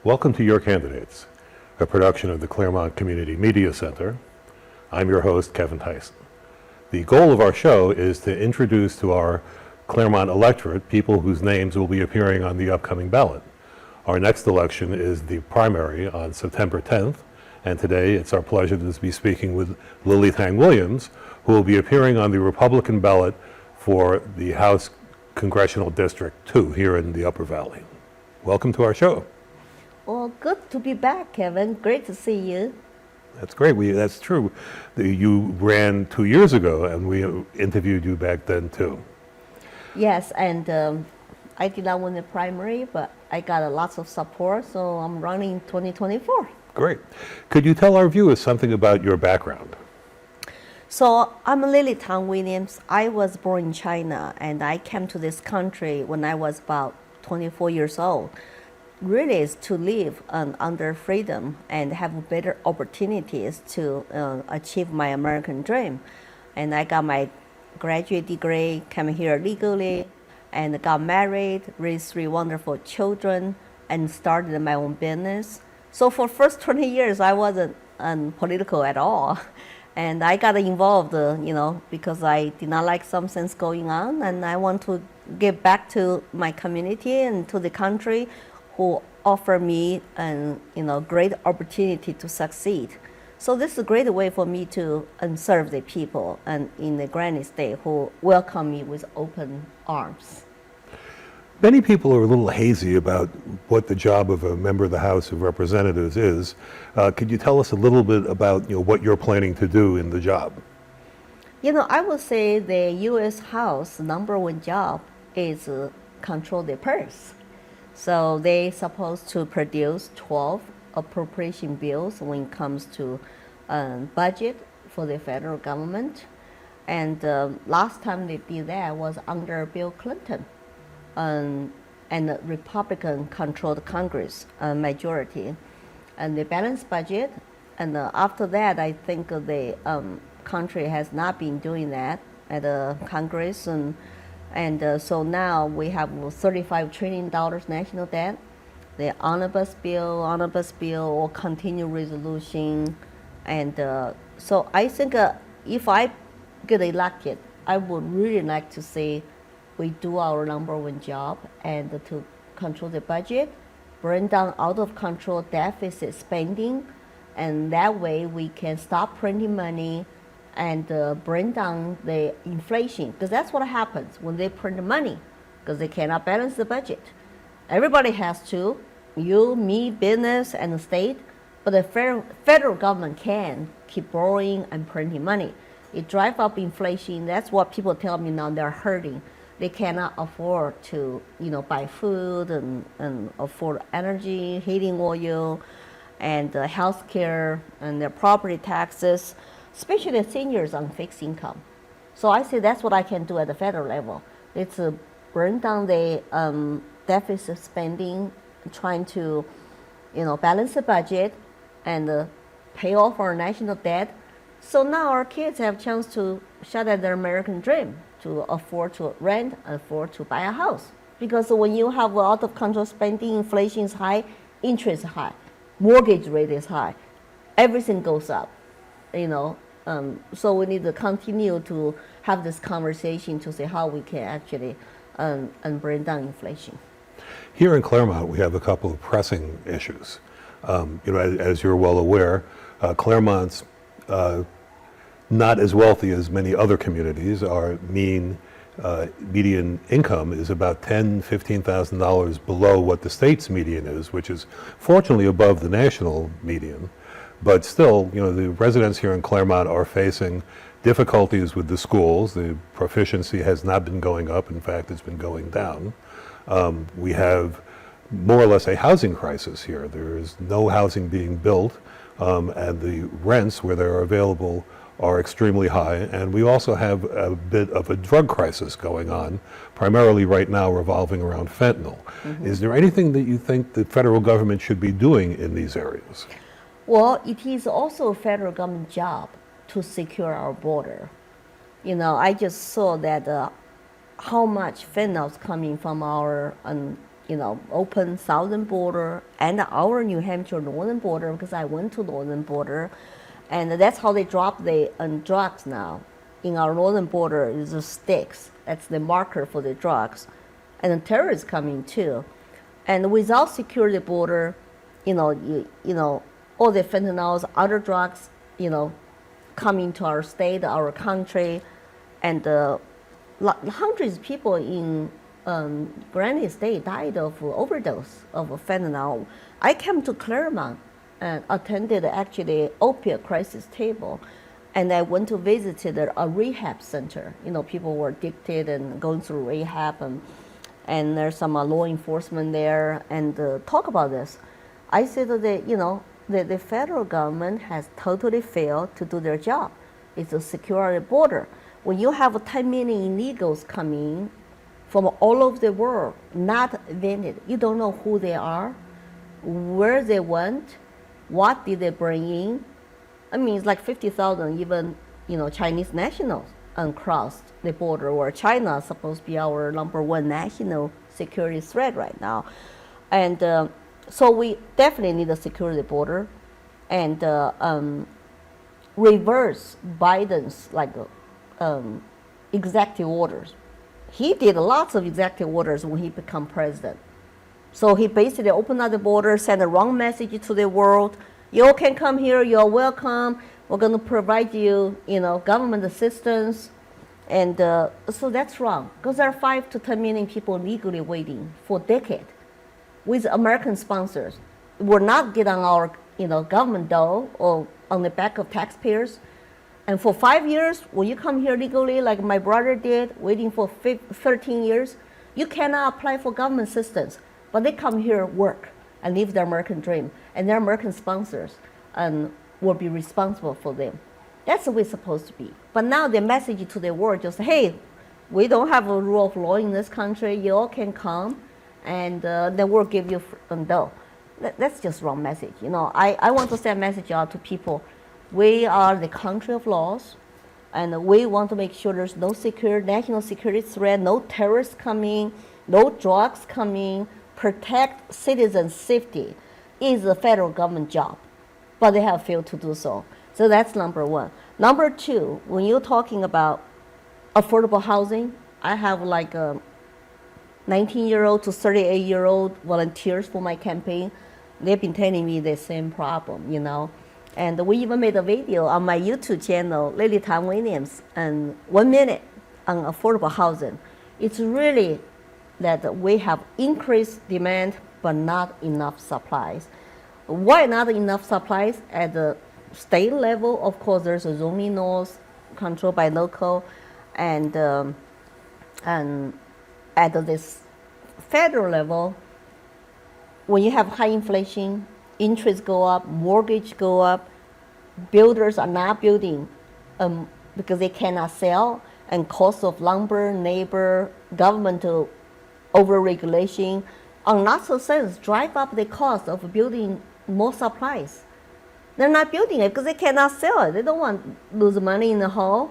Welcome to Your Candidates, a production of the Claremount Community Media Center. I'm your host, Kevin Tyson. The goal of our show is to introduce to our Claremont electorate people whose names will be appearing on the upcoming ballot. Our next election is the primary on September 10th, and today it's our pleasure to be speaking with Lily Tang Williams, who will be appearing on the Republican ballot for the House Congressional District 2 here in the Upper Valley. Welcome to our show. Well, good to be back, Kevin. Great to see you. That's great. That's true. You ran 2 years ago, and we interviewed you back then, too. Yes, and I did not win the primary, but I got lots of support, so I'm running 2024. Great. Could you tell our viewers something about your background? So I'm Lily Tang Williams. I was born in China, and I came to this country when I was about 24 years old. Really is to live under freedom and have better opportunities to achieve my American dream. And I got my graduate degree, came here legally, and got married, raised 3 wonderful children, and started my own business. So for first 20 years, I wasn't political at all. And I got involved, because I did not like some things going on, and I want to give back to my community and to the country who offer me great opportunity to succeed. So this is a great way for me to serve the people and in the Granite State who welcome me with open arms. Many people are a little hazy about what the job of a member of the House of Representatives is. Could you tell us a little bit about what you're planning to do in the job? I would say the U.S. House #1 job is control the purse. So they're supposed to produce 12 appropriation bills when it comes to budget for the federal government. And last time they did that was under Bill Clinton. And the Republican controlled Congress majority. And the balanced budget. And after that, I think the country has not been doing that at the Congress. And so now we have $35 trillion national debt, the omnibus bill or continued resolution. And so I think if I get elected, I would really like to see we do our #1 job and to control the budget, bring down out of control deficit spending, and that way we can stop printing money and bring down the inflation, because that's what happens when they print the money, because they cannot balance the budget. Everybody has to, you, me, business, and the state, but the federal government can keep borrowing and printing money. It drives up inflation. That's what people tell me now they're hurting. They cannot afford to, buy food and afford energy, heating oil, and health care, and their property taxes, especially seniors on fixed income. So I say that's what I can do at the federal level. It's bring down the deficit spending, trying to, balance the budget and pay off our national debt. So now our kids have a chance to shut at their American dream, to afford to rent, afford to buy a house. Because when you have out of control spending, inflation is high, interest is high, mortgage rate is high, everything goes up, So we need to continue to have this conversation to see how we can actually bring down inflation. Here in Claremont, we have a couple of pressing issues. As you're well aware, Claremont's not as wealthy as many other communities. Our median income is about $10,000, $15,000 below what the state's median is, which is fortunately above the national median. But still, the residents here in Claremont are facing difficulties with the schools. The proficiency has not been going up. In fact, it's been going down. We have more or less a housing crisis here. There is no housing being built, and the rents where they're available are extremely high. And we also have a bit of a drug crisis going on, primarily right now revolving around fentanyl. Mm-hmm. Is there anything that you think the federal government should be doing in these areas? Well, it is also a federal government job to secure our border. I just saw that how much fentanyl is coming from our open southern border and our New Hampshire northern border, because I went to northern border, and that's how they drop the drugs now. In our northern border is the sticks. That's the marker for the drugs, and the terrorists coming too. And without secure the border, all the fentanyls, other drugs, coming to our state, our country, and hundreds of people in Granite State died of overdose of fentanyl. I came to Claremont and attended actually opiate crisis table, and I went to visit a rehab center. People were addicted and going through rehab, and there's some law enforcement there, and talk about this. I said that the federal government has totally failed to do their job. It's to secure the border. When you have 10 million illegals coming from all over the world, not vetted, you don't know who they are, where they went, what did they bring in. I mean, it's like 50,000 even, Chinese nationals crossed the border, where China is supposed to be our #1 national security threat right now. And so we definitely need to secure the border and reverse Biden's executive orders. He did lots of executive orders when he became president. So he basically opened up the border, sent a wrong message to the world. You all can come here, you're welcome. We're going to provide you, government assistance. And so that's wrong, because there are 5 to 10 million people legally waiting for decades with American sponsors. We're not getting our, government dough or on the back of taxpayers. And for 5 years, when you come here legally, like my brother did, waiting for 13 years, you cannot apply for government assistance. But they come here, work, and live their American dream. And their American sponsors will be responsible for them. That's the way it's supposed to be. But now the message to the world just, hey, we don't have a rule of law in this country. You all can come, and then we'll give you dough. That's just wrong message. I want to send a message out to people. We are the country of laws, and we want to make sure there's no national security threat, no terrorists coming, no drugs coming. Protect citizens' safety is the federal government job, but they have failed to do so. So that's #1. #2, when you're talking about affordable housing, I have like a 19-year-old to 38-year-old volunteers for my campaign. They've been telling me the same problem, And we even made a video on my YouTube channel, Lily Tom Williams, and 1 minute on affordable housing. It's really that we have increased demand, but not enough supplies. Why not enough supplies? At the state level, of course, there's a zoning laws controlled by local, and at this federal level, when you have high inflation, interest go up, mortgage go up, builders are not building because they cannot sell, and cost of lumber, labor, governmental over-regulation, on lots of sense, drive up the cost of building more supplies. They're not building it because they cannot sell it. They don't want to lose money in the hole.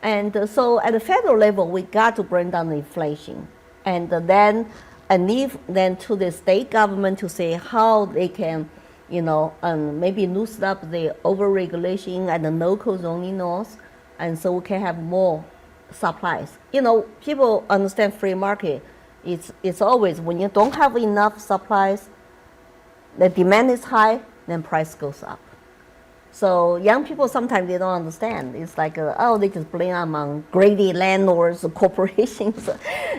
And so at the federal level, we got to bring down the inflation. And then leave then to the state government to say how they can, maybe loosen up the over-regulation and the local zoning laws, and so we can have more supplies. People understand free market. It's always when you don't have enough supplies, the demand is high, then price goes up. So young people sometimes they don't understand. It's like, they just blame on greedy landlords, corporations.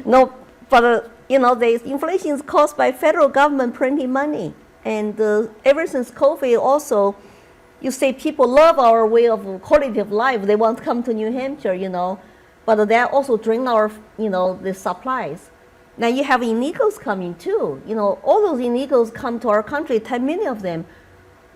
No, but the inflation is caused by federal government printing money. And ever since COVID also, you say people love our way of quality of life. They want to come to New Hampshire, but they also drain our, the supplies. Now you have illegals coming too. All those illegals come to our country, 10 million of them.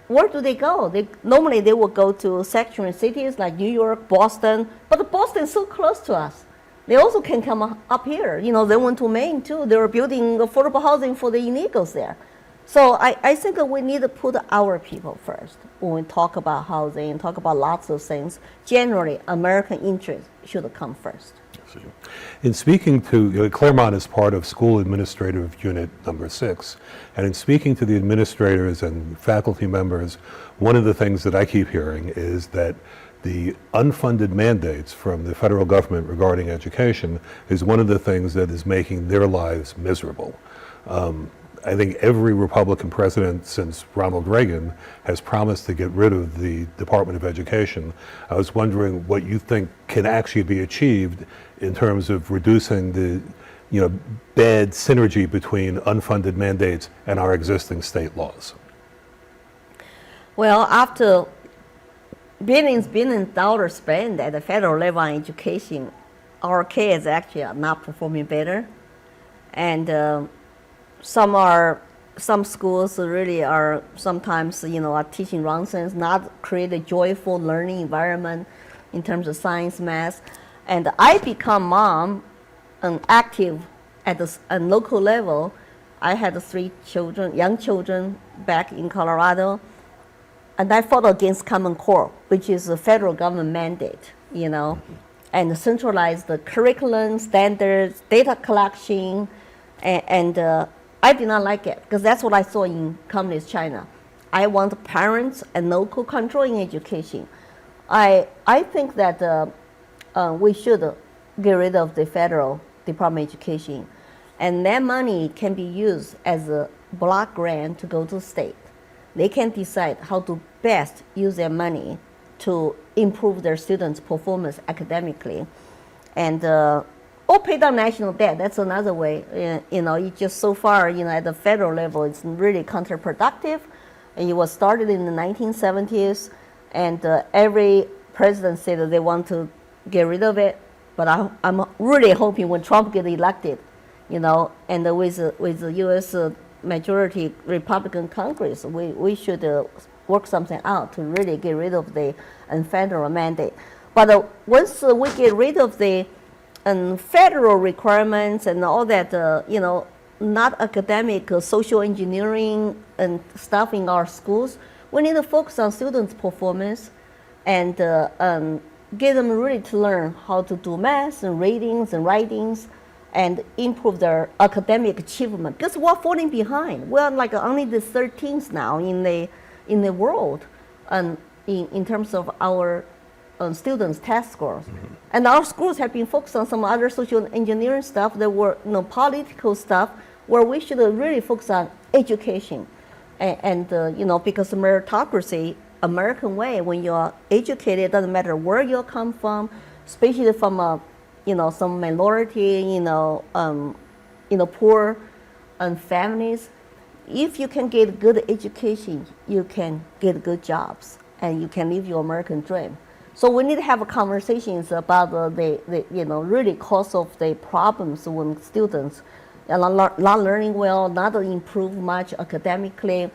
Where do they go? Normally they will go to sanctuary cities like New York, Boston, but Boston is so close to us. They also can come up here. They went to Maine too. They were building affordable housing for the illegals there. So I think that we need to put our people first when we talk about housing and talk about lots of things. Generally, American interest should come first. Yes. In speaking to, Claremont is part of School Administrative Unit number 6, and in speaking to the administrators and faculty members, one of the things that I keep hearing is that the unfunded mandates from the federal government regarding education is one of the things that is making their lives miserable. I think every Republican president since Ronald Reagan has promised to get rid of the Department of Education. I was wondering what you think can actually be achieved in terms of reducing the bad synergy between unfunded mandates and our existing state laws. Well, after billions dollars spent at the federal level on education, our kids actually are not performing better, and some schools really are sometimes are teaching nonsense, not create a joyful learning environment in terms of science, math. And I become mom and active at the local level. I had 3 children, young children, back in Colorado, and I fought against Common Core, which is a federal government mandate, and centralize the curriculum, standards, data collection, and I did not like it because that's what I saw in communist China. I want parents and local control in education. I think that we should get rid of the federal Department of Education, and that money can be used as a block grant to go to state. They can decide how to best use their money to improve their students' performance academically, and or pay down national debt. That's another way. It just so far, at the federal level, it's really counterproductive. And it was started in the 1970s, and every president said that they want to get rid of it. But I'm really hoping when Trump gets elected, and with the U.S. Majority Republican Congress, we should work something out to really get rid of the federal mandate. But once we get rid of the federal requirements and all that, not academic, social engineering and stuff in our schools, we need to focus on students' performance and get them really to learn how to do math and readings and writings and improve their academic achievement. Because we're falling behind. We're like only the 13th now in the world, in terms of our students' test scores. Mm-hmm. And our schools have been focused on some other social engineering stuff that were political stuff, where we should really focus on education. And because meritocracy, American way, when you're educated, it doesn't matter where you come from, especially from some minority, poor families. If you can get good education, you can get good jobs, and you can live your American dream. So we need to have conversations about the really cause of the problems when students are not learning well, not improve much academically,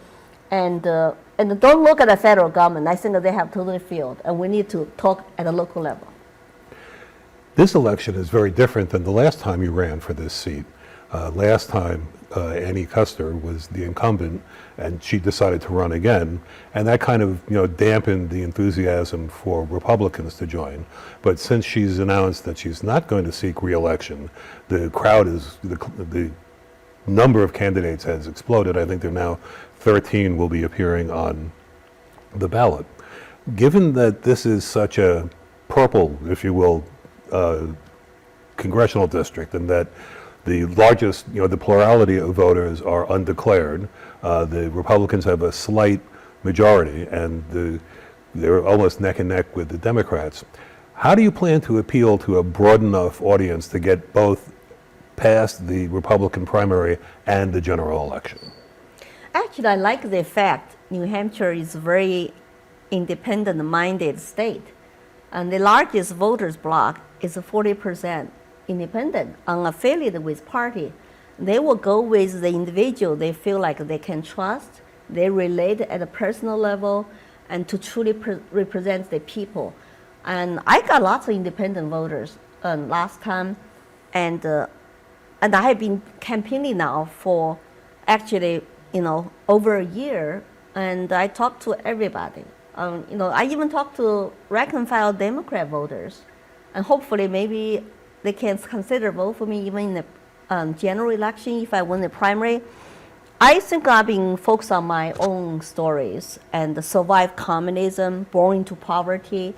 and don't look at the federal government. I think that they have totally failed, and we need to talk at a local level. This election is very different than the last time you ran for this seat. Last time, Annie Custer was the incumbent, and she decided to run again, and that kind of dampened the enthusiasm for Republicans to join. But since she's announced that she's not going to seek re-election, the number of candidates has exploded. I think there are now 13 will be appearing on the ballot. Given that this is such a purple, if you will, congressional district, and that the largest, the plurality of voters are undeclared. The Republicans have a slight majority, and they're almost neck and neck with the Democrats. How do you plan to appeal to a broad enough audience to get both past the Republican primary and the general election? Actually, I like the fact New Hampshire is a very independent-minded state, and the largest voters bloc is 40%. Independent, unaffiliated with party. They will go with the individual they feel like they can trust, they relate at a personal level, and to truly represent the people. And I got lots of independent voters last time, and I have been campaigning now for actually over a year, and I talked to everybody. I even talked to rank and file Democrat voters, and hopefully maybe they can consider vote for me even in the general election if I win the primary. I think I've been focused on my own stories and survive communism, born into poverty.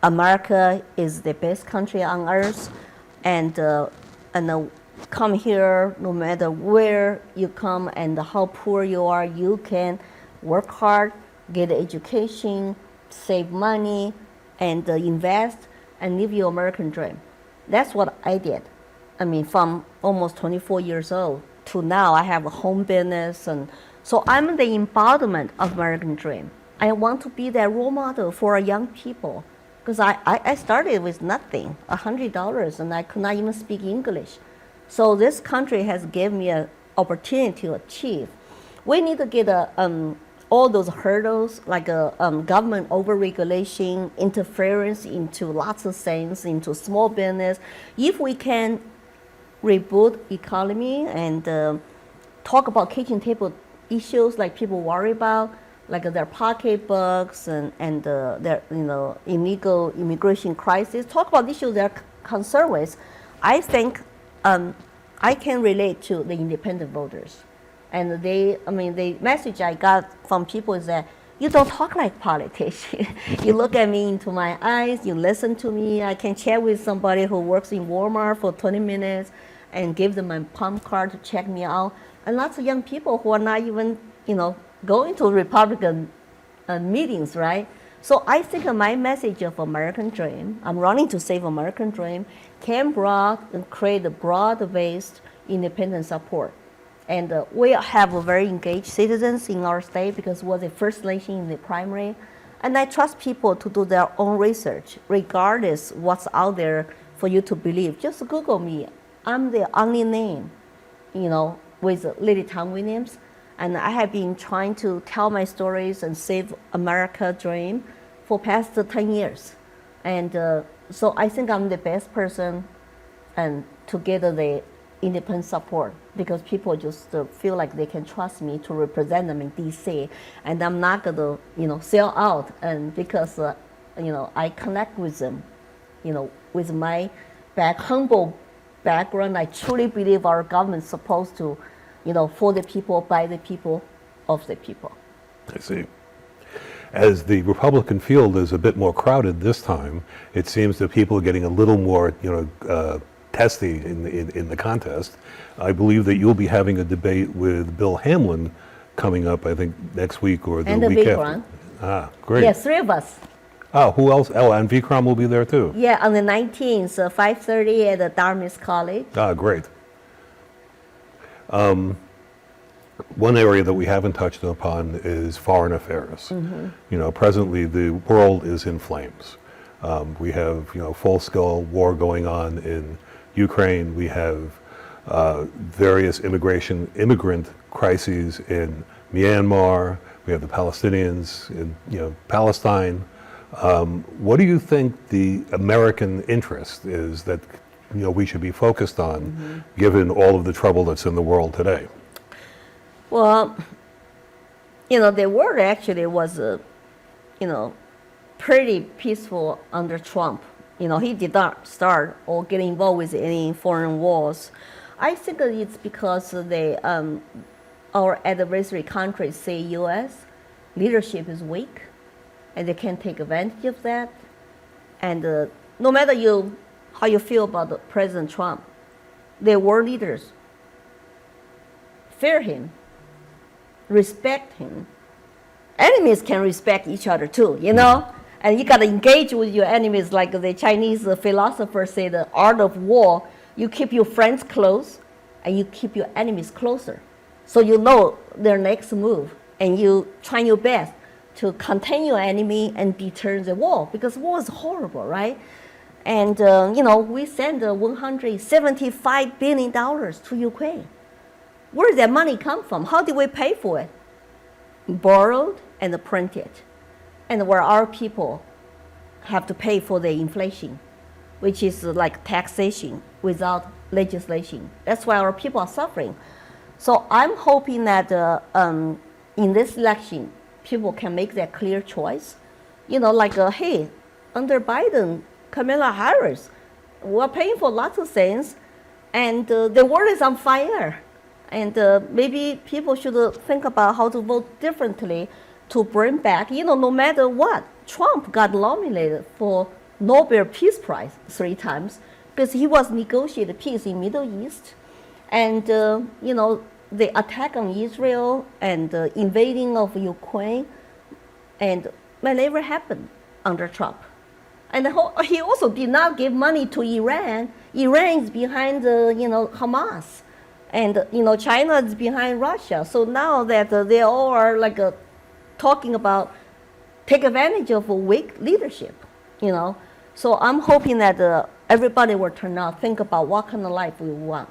America is the best country on earth, and come here no matter where you come and how poor you are, you can work hard, get education, save money, and invest and live your American dream. That's what I did. I mean, from almost 24 years old to now, I have a home business, and so I'm the embodiment of American dream. I want to be that role model for young people, because I started with nothing, $100, and I could not even speak English. So this country has given me an opportunity to achieve. We need to get all those hurdles, like government overregulation, interference into lots of things, into small business. If we can reboot economy and talk about kitchen table issues like people worry about, like their pocketbooks and their illegal immigration crisis, talk about issues they're concerned with, I think I can relate to the independent voters. And the message I got from people is that you don't talk like politicians. You look at me into my eyes, you listen to me. I can chat with somebody who works in Walmart for 20 minutes and give them my palm card to check me out. And lots of young people who are not even, going to Republican meetings, right? So I think my message of American dream, I'm running to save American dream, can create a broad-based independent support. And we have very engaged citizens in our state because we're the first nation in the primary. And I trust people to do their own research, regardless what's out there for you to believe. Just Google me. I'm the only name, with Lily Tom Williams. And I have been trying to tell my stories and save America dream for past 10 years. And so I think I'm the best person and to get the independent support, because people just feel like they can trust me to represent them in DC, and I'm not gonna, sell out. And because, I connect with them, with my humble background, I truly believe our government's supposed to, for the people, by the people, of the people. I see. As the Republican field is a bit more crowded this time, it seems that people are getting a little more, testy in the contest. I believe that you'll be having a debate with Bill Hamlin coming up, I think, next week or the week after. Vikram. Ah, great. Yeah, 3 of us. Oh, who else? Oh, and Vikram will be there too. Yeah, on the 19th, 5:30 at the Dartmouth College. Ah, great. One area that we haven't touched upon is foreign affairs. Mm-hmm. Presently the world is in flames. We have, full-scale war going on in Ukraine. We have various immigrant crises in Myanmar. We have the Palestinians in, Palestine. What do you think the American interest is that, we should be focused on, given all of the trouble that's in the world today? Well, the world actually was, pretty peaceful under Trump. He did not start or get involved with any foreign wars. I think it's because our adversary countries say U.S. leadership is weak, and they can take advantage of that. And no matter how you feel about President Trump, their world leaders fear him, respect him. Enemies can respect each other too, And you got to engage with your enemies, like the Chinese philosopher say, the art of war. You keep your friends close, and you keep your enemies closer. So you know their next move, and you try your best to contain your enemy and deter the war, because war is horrible, right? And, we send $175 billion to Ukraine. Where did that money come from? How did we pay for it? Borrowed and printed. And where our people have to pay for the inflation, which is like taxation without legislation. That's why our people are suffering. So I'm hoping that in this election, people can make that clear choice. Hey, under Biden, Kamala Harris we're paying for lots of things, and the world is on fire. And maybe people should think about how to vote differently to bring back, no matter what. Trump got nominated for Nobel Peace Prize 3 times because he was negotiating peace in Middle East. And, the attack on Israel and the invading of Ukraine, and never happened under Trump. And he also did not give money to Iran. Iran is behind, Hamas. And, China is behind Russia. So now that they all are talking about take advantage of a weak leadership, So I'm hoping that everybody will turn out, think about what kind of life we want,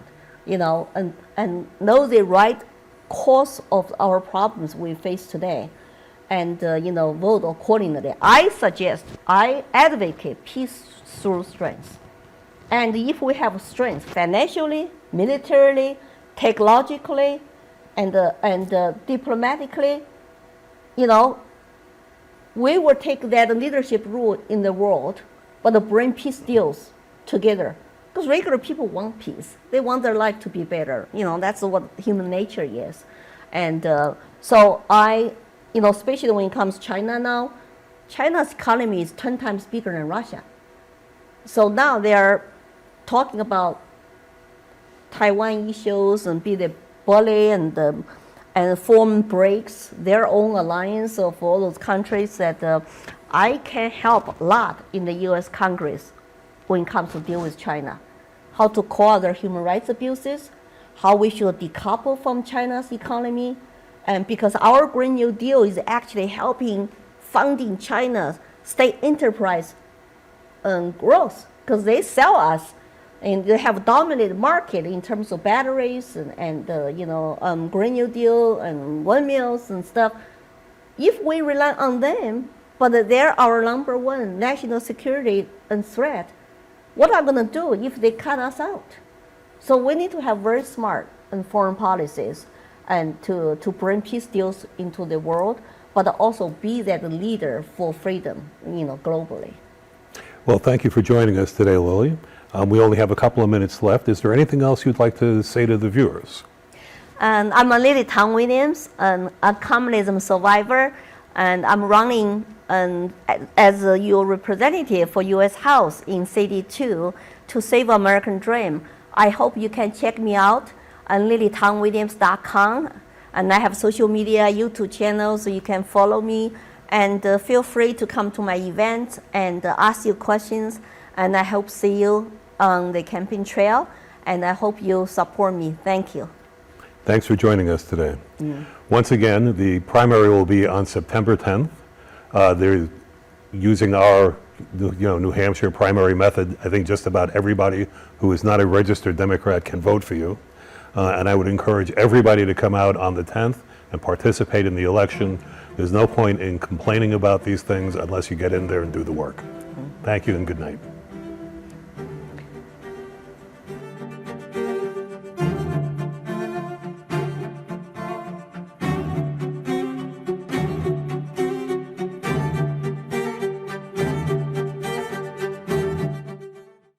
and know the right cause of our problems we face today, and, vote accordingly. I advocate peace through strength. And if we have strength financially, militarily, technologically, and diplomatically, we will take that leadership role in the world, but bring peace deals together. Because regular people want peace. They want their life to be better. That's what human nature is. And so especially when it comes to China now, China's economy is 10 times bigger than Russia. So now they are talking about Taiwan issues and be the bully and form breaks their own alliance of all those countries that I can help a lot in the U.S. Congress when it comes to deal with China. How to call out their human rights abuses, how we should decouple from China's economy, and because our Green New Deal is actually helping funding China's state enterprise growth, because they sell us and they have a dominant market in terms of batteries and Green New Deal and windmills and stuff. If we rely on them, but they're our number one national security and threat, what are we going to do if they cut us out? So we need to have very smart and foreign policies and to bring peace deals into the world, but also be that leader for freedom, globally. Well, thank you for joining us today, Lily. We only have a couple of minutes left. Is there anything else you'd like to say to the viewers? And I'm Lily Tang Williams, a communism survivor, and I'm running as your representative for U.S. House in City 2 to save American dream. I hope you can check me out on lilytangwilliams.com, and I have social media, YouTube channel, so you can follow me, and feel free to come to my events and ask your questions, and I hope see you on the campaign trail, and I hope you support me. Thank you. Thanks for joining us today. Once again, the primary will be on September 10th. They're using our New Hampshire primary method. I think just about everybody who is not a registered Democrat can vote for you. And I would encourage everybody to come out on the 10th and participate in the election. There's no point in complaining about these things unless you get in there and do the work. Thank you and good night.